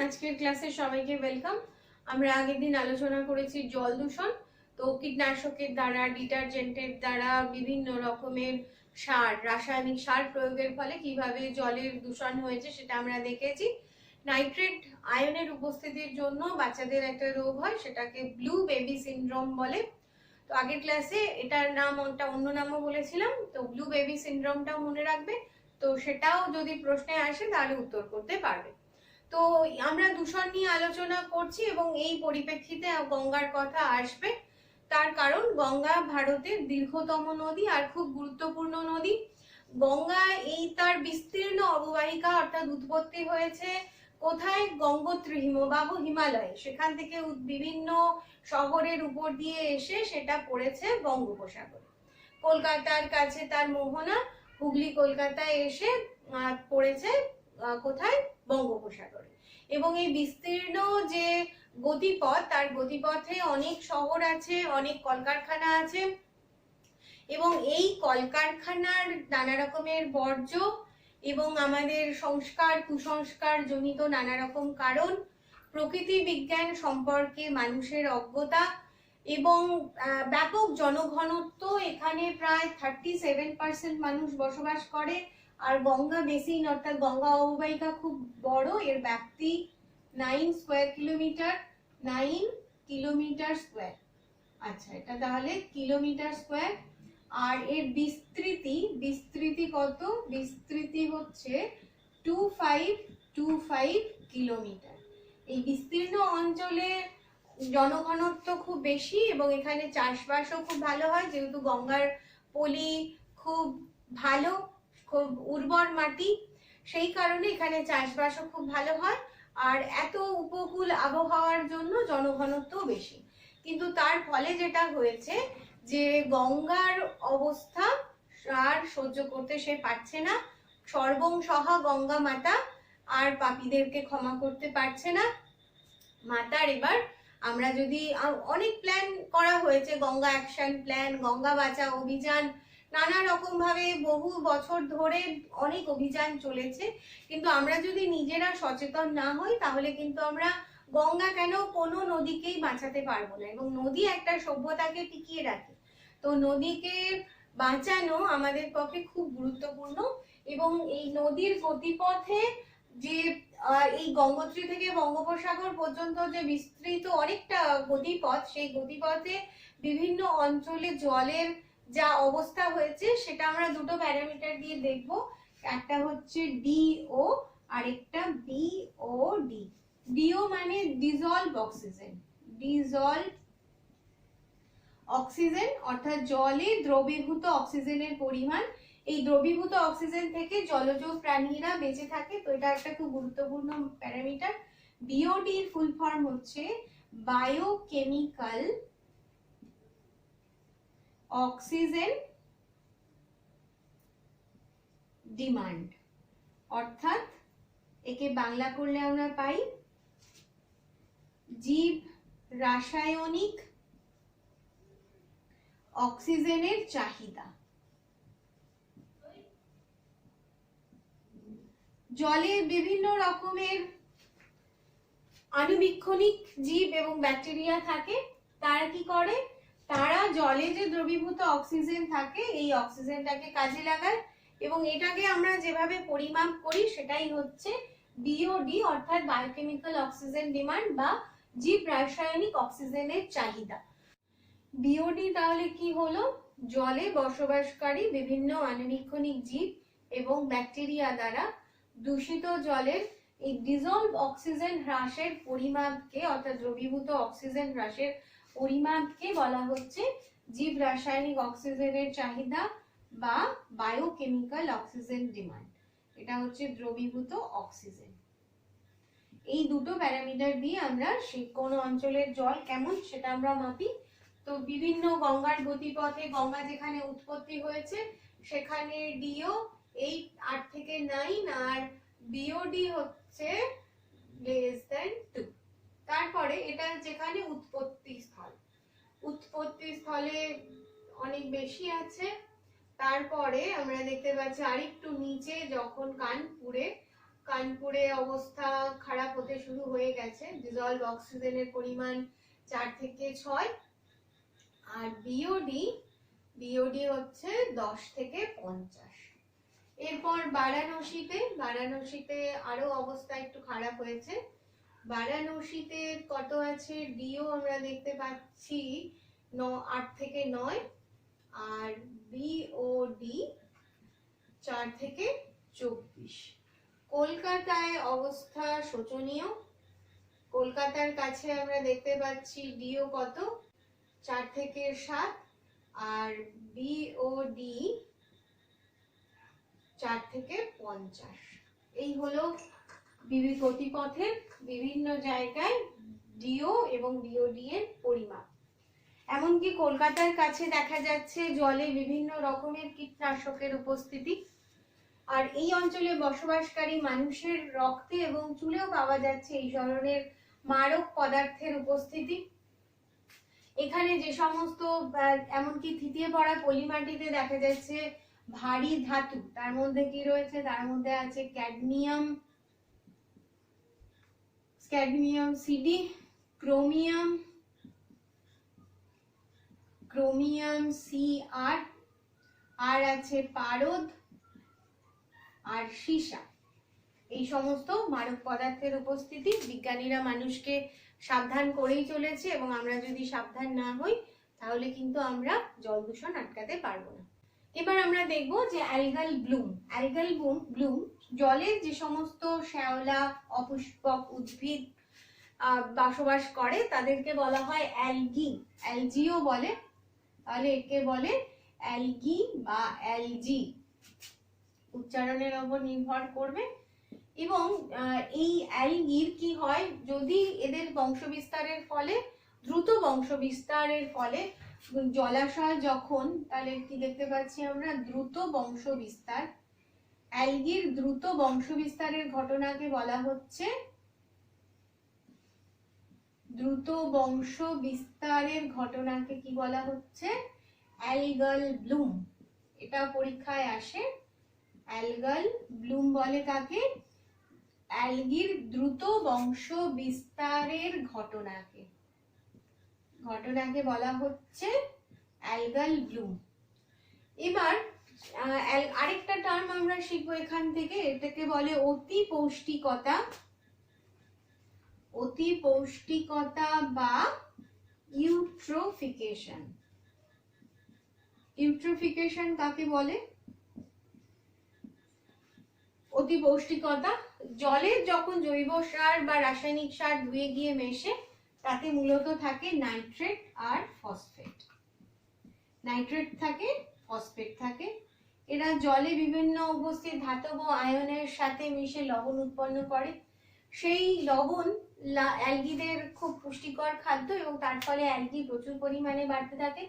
আজকের ক্লাসে সবাইকে ওয়েলকাম। আমরা আগের দিন আলোচনা করেছি জল দূষণ। তো কীটনাশকের দ্বারা, ডিটারজেন্টের দ্বারা, বিভিন্ন রকমের সার, রাসায়নিক সার প্রয়োগের ফলে কিভাবে জলের দূষণ হয়েছে সেটা আমরা দেখেছি। নাইট্রেট আয়নের উপস্থিতির জন্য বাচ্চাদের একটা রোগ হয়, সেটাকে ব্লু বেবি সিনড্রোম বলে। তো আগের ক্লাসে এটার নাম অন্য নামও বলেছিলাম, তো ব্লু বেবি সিনড্রোমটাও মনে রাখবে। তো সেটাও যদি প্রশ্নে আসে তাহলে উত্তর করতে পারবে। তো আমরা দূষণ নিয়ে আলোচনা করছি এবং এই পরিপ্রেক্ষিতে গঙ্গার কথা আসবে। তার কারণ গঙ্গা ভারতের দীর্ঘতম নদী আর খুব গুরুত্বপূর্ণ নদী। গঙ্গা এই তার বিস্তীর্ণ অববাহিকা, অর্থাৎ উৎপত্তি হয়েছে কোথায়? গঙ্গোত্রী হিমবাহ হিমালয়ে, সেখান থেকে বিভিন্ন শহরের উপর দিয়ে এসে সেটা পড়েছে বঙ্গোপসাগরে। কলকাতার কাছে তার মোহনা, হুগলি কলকাতায় এসে পড়েছে কোথায়? বঙ্গোপসাগরে। এবং এই বিস্তীর্ণ যে গতিপথ, তার গতিপথে অনেক শহর আছে, অনেক কলকারখানা আছে, এবং এই কলকারখানার নানা রকমের বর্জ্য এবং আমাদের সংস্কার কুসংস্কার জনিত নানা রকম কারণ, প্রকৃতি বিজ্ঞান সম্পর্কে মানুষের অজ্ঞতা এবং ব্যাপক জনঘনত্ব, এখানে প্রায় 37% মানুষ বসবাস করে। আর গঙ্গা বেসিন অর্থাৎ গঙ্গা অববাহিকা খুব বড়, এর ব্যাপ্তি 9 স্কয়ার কিলোমিটার, 9 কিলোমিটার স্কয়ার। আচ্ছা, এটা তাহলে কিলোমিটার স্কয়ার। আর এর বিস্তৃতি কত? বিস্তৃতি হচ্ছে 2525 কিলোমিটার। এই বিস্তীর্ণ অঞ্চলে জনঘনত্ব খুব বেশি এবং এখানে চাষবাসও খুব ভালো হয়, যেহেতু গঙ্গার পলি খুব ভালো, খুব উর্বর মাটি, সেই কারণে এখানে চাষবাসও খুব ভালো হয়। আর এত উপকূল আবহাওয়ার জন্য জনঘনত্ব বেশি। কিন্তু তার ফলে যেটা হয়েছে যে গঙ্গার অবস্থা আর সহ্য করতে সে পারছে না। সর্বং সহা গঙ্গা মাতা আর পাপীদেরকে ক্ষমা করতে পারছে না। মাতার এবার আমরা যদি অনেক প্ল্যান করা হয়েছে, গঙ্গা অ্যাকশন প্ল্যান, গঙ্গা বাঁচাও অভিযান, নানা রকম ভাবে বহু বছর ধরে অনেক অভিযান চলেছে। কিন্তু আমরা যদি নিজেরা সচেতন না হই তাহলে কিন্তু আমরা গঙ্গা কেন কোনো নদীকেই বাঁচাতে পারবো না। এবং নদী একটা সভ্যতাকে টিকিয়ে রাখে, তো নদীকে বাঁচানো আমাদের পক্ষে খুব গুরুত্বপূর্ণ। এবং এই নদীর গতিপথে যে এই গঙ্গোত্রী থেকে বঙ্গোপসাগর পর্যন্ত যে বিস্তৃত অনেকটা গতিপথ, সেই গতিপথে বিভিন্ন অঞ্চলে জলের যা অবস্থা হয়েছে সেটা আমরা দুটো প্যারামিটার দিয়ে দেখব। একটা হচ্ছে ডিও আর একটা বিওডি। ডিও মানে ডিজলভ অক্সিজেন, ডিজলভ অক্সিজেন অর্থাৎ জলে দ্রবীভূত অক্সিজেনের পরিমাণ। এই দ্রবীভূত অক্সিজেন থেকে জলজ প্রাণীরা বেঁচে থাকে, তো এটা একটা খুব গুরুত্বপূর্ণ প্যারামিটার। বিওডি এর ফুল ফর্ম হচ্ছে বায়োকেমিক্যাল অক্সিজেন ডিমান্ড, অর্থাৎ একে বাংলা করলে আমরা পাই জীব রাসায়নিক অক্সিজেনের চাহিদা। জলে বিভিন্ন রকমের আণুবীক্ষণিক জীব এবং ব্যাকটেরিয়া থাকে। তারা কি করে? তারা জলে যে দ্রবীভূত অক্সিজেন থাকে এই অক্সিজেনটাকে কাজে লাগায়, এবং এটাকে আমরা যেভাবে পরিমাপ করি সেটাই হচ্ছে বিওডি অর্থাৎ বায়োকেমিক্যাল অক্সিজেন ডিমান্ড বা জীব রাসায়নিক অক্সিজেনের চাহিদা। বিওডি তাহলে কি হলো? জলে বসবাসকারী বিভিন্ন আণুবীক্ষণিক জীব এবং ব্যাকটেরিয়া দ্বারা দূষিত জলের এই ডিজলভ অক্সিজেন হ্রাসের পরিমাপকে, অর্থাৎ দ্রবীভূত অক্সিজেন হ্রাসের পরিমাপকে বলা হচ্ছে জীব রাসায়নিক অক্সিজেনের চাহিদা বা বায়োকেমিক্যাল অক্সিজেন ডিমান্ড। এটা হচ্ছে দ্রবীভূত অক্সিজেন। এই দুটো প্যারামিটার দিয়ে আমরা সেই কোন অঞ্চলের জল কেমন সেটা আমরা মাপি। তো বিভিন্ন গঙ্গার গতিপথে, গঙ্গা যেখানে উৎপত্তি হয়েছে সেখানে ডিও 8 থেকে 9 আর বিওডি হচ্ছে <2। তারপরে এটা যেখানে উৎপত্তি স্থলে অনেক বেশি আছে। তারপরে আমরা দেখতে পাচ্ছি আরেকটু নিচে যখন কানপুরে কানপুরে অবস্থা খারাপ হতে শুরু হয়ে গেছে, ডিজলভ অক্সিজেনের পরিমাণ 4 থেকে 6, আর বিওডি হচ্ছে 10 থেকে 50। এরপর বারাণসীতে আরো অবস্থা একটু খারাপ হয়েছে। বারাণসীতে কত আছে, ডিও আমরা দেখতে পাচ্ছি 8 থেকে 9, আর বিওডি 4 থেকে 24। কলকাতায় অবস্থা শোচনীয়। কলকাতার কাছে আমরা দেখতে পাচ্ছি ডিও কত, 4 থেকে 7, আর বিওডি 4 থেকে 50। এই হলো গতিপথের বিভিন্ন জায়গায় ডিও এবং বিওডি এর পরিমাপ। এমনকি কলকাতার কাছে দেখা যাচ্ছে জলে বিভিন্ন রকমের কীটনাশকের উপস্থিতি, আর এই অঞ্চলে বসবাসকারী মানুষের রক্তে এবং চুলেও পাওয়া যাচ্ছে এই ধরনের মারক পদার্থের উপস্থিতি। এখানে যে সমস্ত এমনকি থিতিয়ে পড়া পলিমাটিতে দেখা যাচ্ছে ভারী ধাতু, তার মধ্যে কি রয়েছে, তার মধ্যে আছে ক্যাডমিয়াম সিডি, ক্রোমিয়াম সি, আর আছে পারদ আর সীসা। এই সমস্ত মারক পদার্থের উপস্থিতি। বিজ্ঞানীরা মানুষকে সাবধান করেই চলেছে, এবং আমরা যদি সাবধান না হই তাহলে কিন্তু আমরা জল দূষণ আটকাতে পারবো না। এবার আমরা দেখব যে অ্যালগাল ব্লুম জলের যে সমস্ত শ্যাওলা অপুষ্পক উদ্ভিদ বসবাস করে তাদেরকে বলা হয় অ্যালজিও বলে, তাহলে একে বলে অ্যালগি বা অ্যালজি, উচ্চারণের উপর নির্ভর করবে। এবং এই অ্যালগির কি হয়, যদি এদের বংশবিস্তারের ফলে, দ্রুত বংশবিস্তারের ফলে জলাশয় যখন, তাহলে কি দেখতে পাচ্ছি আমরা, দ্রুত বংশবিস্তার। অ্যালগির দ্রুত বংশবিস্তারের ঘটনাকে বলা হচ্ছে কি বলা হচ্ছে, অ্যালগাল ব্লুম। এটা পরীক্ষায় আসে। অ্যালগাল ব্লুম বলে কাকে, অ্যালগির দ্রুত বংশ বিস্তারের ঘটনাকে বলা হচ্ছে অ্যালগাল ব্লুম। এবার আরেকটা টার্ম আমরা শিখবো এখান থেকে, এটাকে বলে অতি পৌষ্টিকতা বা ইউট্রোফিকেশন কাকে বলে? অতি পৌষ্টিকতা জলের যখন জৈব সার বা রাসায়নিক সার ধুয়ে গিয়ে মেশে, তাতে মূলত থাকে নাইট্রেট আর ফসফেট। এরা জলে বিভিন্ন উপস্থিত ধাতব আয়নের সাথে মিশে লবণ উৎপন্ন করে। সেই লবণ অ্যালগিদের খুব পুষ্টিকর খাদ্য, এবং তার ফলে অ্যালগি প্রচুর পরিমাণে বাড়তে থাকে।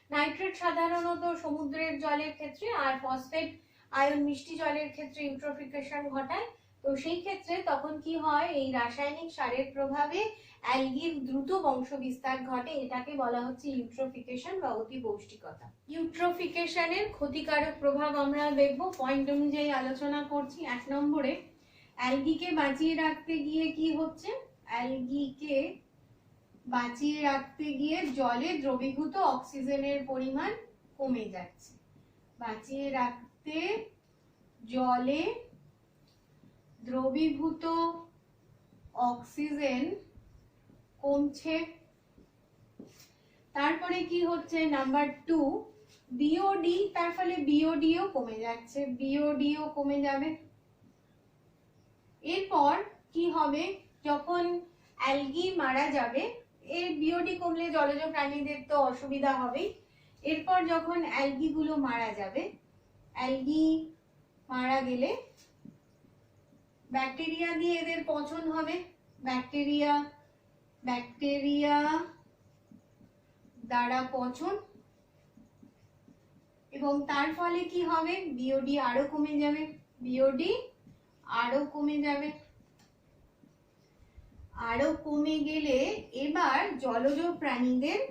নাইট্রেট সাধারণত সমুদ্রের জলের ক্ষেত্রে, আর ফসফেট আয়ন মিষ্টি জলের ক্ষেত্রে ইউট্রোফিকেশন ঘটায়। তো সেই ক্ষেত্রে তখন কি হয়, এই রাসায়নিক সারের প্রভাবে অ্যালগির দ্রুত বংশ বিস্তার ঘটে। এটাকে বলা হচ্ছে ইউট্রোফিকেশন বা অতি পৌষ্টিকতা। ইউট্রোফিকেশনের ক্ষতিকারক প্রভাব আমরা দেখব, পয়েন্ট অনুযায়ী আলোচনা করছি। 1 নম্বরে, অ্যালগিকে বাঁচিয়ে রাখতে গিয়ে কি হচ্ছে, জলে দ্রবীভূত অক্সিজেনের পরিমাণ কমে যাচ্ছে। জলে দ্রবীভূত অক্সিজেন কমছে। তারপরে কি হচ্ছে, নাম্বার 2, বিওডি, তার ফলে বিওডিও কমে যাচ্ছে, কমে যাবে। এরপর কি হবে, যখন অ্যালগি মারা যাবে, এর বিওডি কমলে জলজ প্রাণীদের তো অসুবিধা হবেই। এরপর যখন অ্যালগি গুলো মারা যাবে, অ্যালগি মারা গেলে ব্যাকটেরিয়া দিয়ে এদের পচন হবে। ব্যাকটেরিয়া দ্বারা পচন, এবং তার ফলে কি হবে, বিওডি আরো কমে যাবে। আরো কমে গেলে এবার জলজ প্রাণীদের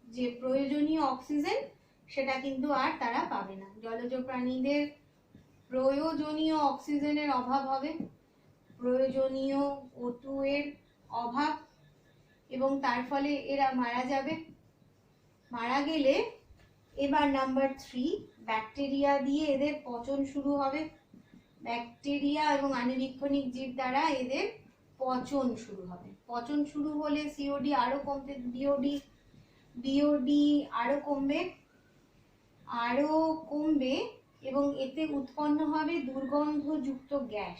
যে প্রয়োজনীয় অক্সিজেন, সেটা কিন্তু আর তারা পাবে না। জলজ প্রাণীদের প্রয়োজনীয় অক্সিজেনের অভাব হবে, প্রয়োজনীয় O2 এর অভাব, এবং তার ফলে এরা মারা যাবে। মারা গেলে এবার নাম্বার 3, ব্যাকটেরিয়া দিয়ে এদের পচন শুরু হবে। ব্যাকটেরিয়া এবং আণুবীক্ষণিক জীব দ্বারা এদের পচন শুরু হবে। পচন শুরু হলে সিওডি আরো কমবে, বিওডি আরো কমবে এবং এতে উৎপন্ন হবে দুর্গন্ধযুক্ত গ্যাস,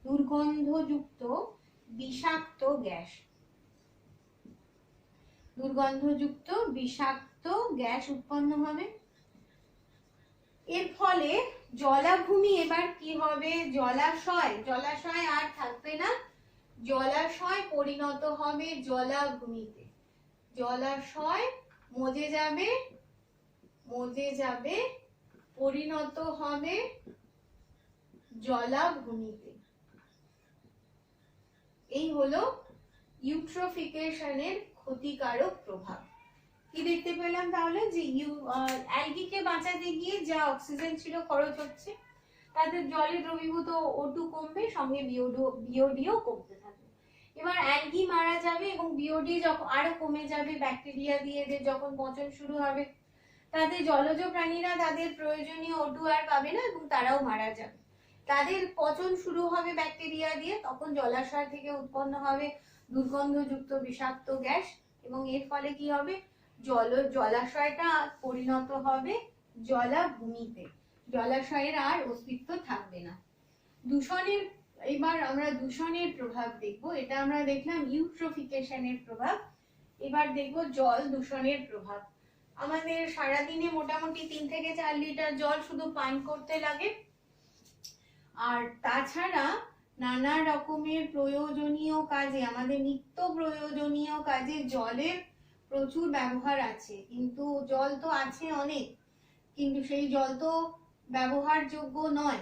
দুর্গন্ধযুক্ত বিষাক্ত গ্যাস, দুর্গন্ধযুক্ত বিষাক্ত গ্যাস উৎপন্ন হবে। এর ফলে জলাভূমি এবার কি হবে, জলাশয় আর থাকবে না, জলাশয় পরিণত হবে জলাভূমিতে। জলাশয় মজে যাবে, পরিণত হবে জলাভূমিতে। এই হলো ইউট্রোফিকেশনের ক্ষতিকারক প্রভাব। কি দেখতে পেলাম তাহলে, যে অ্যালগিকে বাঁচাতে গিয়ে যা অক্সিজেন ছিল খরচ হচ্ছে, তাদের জলে দ্রবীভূত O2 কমবে, সঙ্গে বিওডিও কমতে থাকবে। এবার অ্যালগি মারা যাবে এবং বিওডি যখন আরো কমে যাবে, ব্যাকটেরিয়া দিয়ে এদের যখন পচন শুরু হবে, তাদের জলজ প্রাণীরা তাদের প্রয়োজনীয় O2 আর পাবে না এবং তারাও মারা যাবে। তাদের পচন শুরু হবে ব্যাকটেরিয়া দিয়ে, তখন জলাশয় থেকে উৎপন্ন হবে দুর্গন্ধযুক্ত বিষাক্ত গ্যাস, এবং এর ফলে কি হবে, জলাশয়টা পরিণত হবে জলাভূমিতে, জলাশয়ের আর অস্তিত্ব থাকবে না। এবার আমরা দূষণের প্রভাব দেখব। এটা আমরা দেখলাম ইউট্রোফিকেশনের প্রভাব, এবার দেখব জল দূষণের প্রভাব। আমাদের সারাদিনে মোটামুটি 3 থেকে 4 লিটার জল শুধু পান করতে লাগে, আর তাছাড়া নানা রকমের প্রয়োজনীয় কাজে, আমাদের নিত্য প্রয়োজনীয় কাজে জলের প্রচুর ব্যবহার আছে। কিন্তু জল তো আছে অনেক, কিন্তু সেই জল তো ব্যবহারযোগ্য নয়।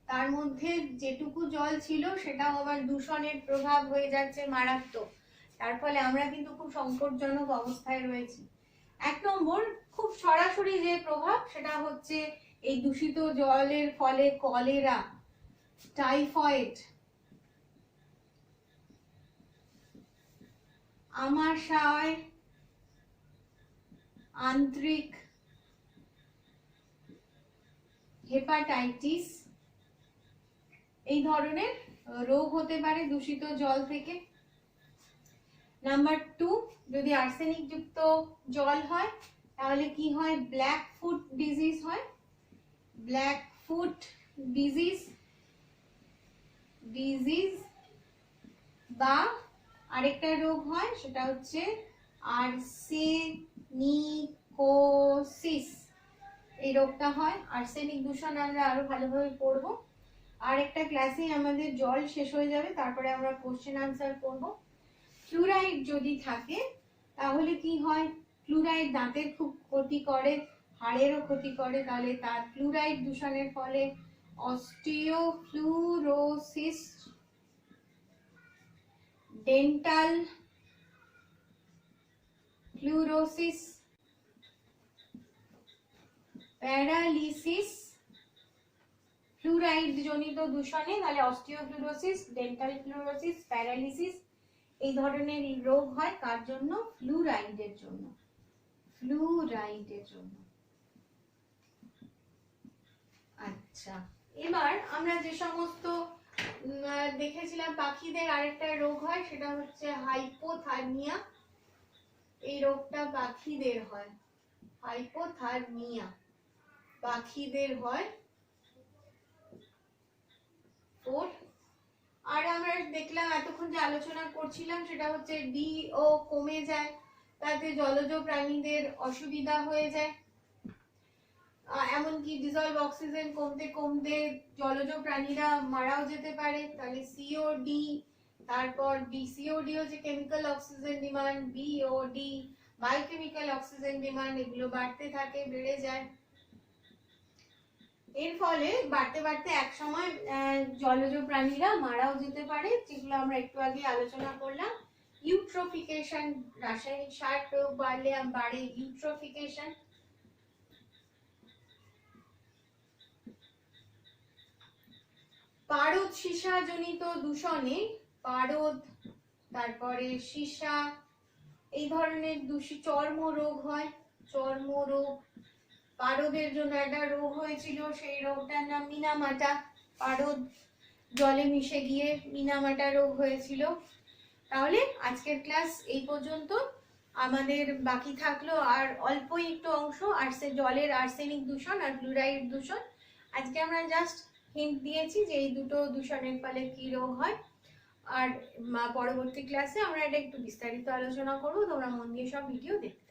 তার মধ্যে যেটুকু জল ছিল সেটাও আবার দূষণের প্রভাব হয়ে যাচ্ছে মারাত্মক। তার ফলে আমরা কিন্তু খুব সংকটজনক অবস্থায় রয়েছি। 1 নম্বর খুব সরাসরি যে প্রভাব, সেটা হচ্ছে এই দূষিত জলের ফলে কলেরা, টাইফয়েড, আমাশয়, আন্ত্রিক, হেপাটাইটিস এই ধরনের রোগ হতে পারে দূষিত জল থেকে। নাম্বার 2, যদি আর্সেনিক যুক্ত জল হয় তাহলে কি হয়, ব্ল্যাক ফুট ডিজিজ হয়। ব্ল্যাক ফুট ডিজিজ বা আরেকটা রোগ হয়, সেটা হচ্ছে আর্সেনিকোসিস। এই রোগটা হয়। আর্সেনিক দূষণ আমরা আরো ভালোভাবে পড়বো। আর একটা ক্লাসে আমাদের জল শেষ হয়ে যাবে, তারপরে আমরা কোশ্চেন আনসার করব। ফ্লুরাইড যদি থাকে তাহলে কি হয়, ফ্লুরাইড দাঁতের খুব ক্ষতি করে, হাড়েরও ক্ষতি করে। তাহলে তার ফ্লুরাইড দূষণের ফলে অস্টিওফ্লুরোসিস, ডেন্টাল ফ্লুরোসিস, প্যারালিসিস, ফ্লুরাইড জনিত দূষণে তাহলে অস্টিওফ্লুরোসিস, ডেন্টাল ফ্লুরোসিস, প্যারালিসিস এই ধরনের রোগ হয়। কার জন্য, ফ্লুরাইডের জন্য। আচ্ছা, এবার আমরা যে সমস্ত দেখেছিলাম পাখিদের আরেকটা রোগ হয়, সেটা হচ্ছে হাইপোথার্মিয়া। এই রোগটা পাখিদের হয়, হাইপোথার্মিয়া পাখিদের হয়। আর আমরা দেখলাম এতক্ষণ যে আলোচনা করছিলাম সেটা হচ্ছে DO কমে যায়, তাতে জলজ প্রাণীদের অসুবিধা হয়ে যায়। এমনকি ডিজলভ অক্সিজেন কমতে কমতে জলজ প্রাণীরা মারাও যেতে পারে। তাহলে COD, তারপর BCOD হচ্ছে chemical oxygen demand, BOD biochemical oxygen demand, এগুলো বাড়তে থাকে, বেড়ে যায়। এর ফলে বাড়তে বাড়তে এক সময় জলজ প্রাণীরা মারাও যেতে পারে, যেগুলো আমরা একটু আগে আলোচনা করলাম। ইউট্রোফিকেশন, রাসায়নিক সার প্রয়োগ বাড়লে বাড়ে ইউট্রোফিকেশন। পারদ সীসা জনিত দূষণে পারদ, তারপরে সীসা, এই ধরনের চর্মরোগ হয়। চর্মরোগ, পারদের জন্য একটা রোগ হয়েছিল, সেই রোগটার নাম মিনামাটা। পারদ জলে মিশে গিয়ে মিনামাটা রোগ হয়েছিল। তাহলে আজকের ক্লাস এই পর্যন্ত। আমাদের বাকি থাকলো আর অল্পই একটু অংশ, জলের আর্সেনিক দূষণ আর ফ্লুরাইড দূষণ। আজকে আমরা জাস্ট হিন্ট দিয়েছি যে এই দুটো দূষণের ফলে কি রোগ হয়, আর পরবর্তী ক্লাসে আমরা এটা একটু বিস্তারিত আলোচনা করবো। তোমরা মন দিয়ে সব ভিডিও দেখতে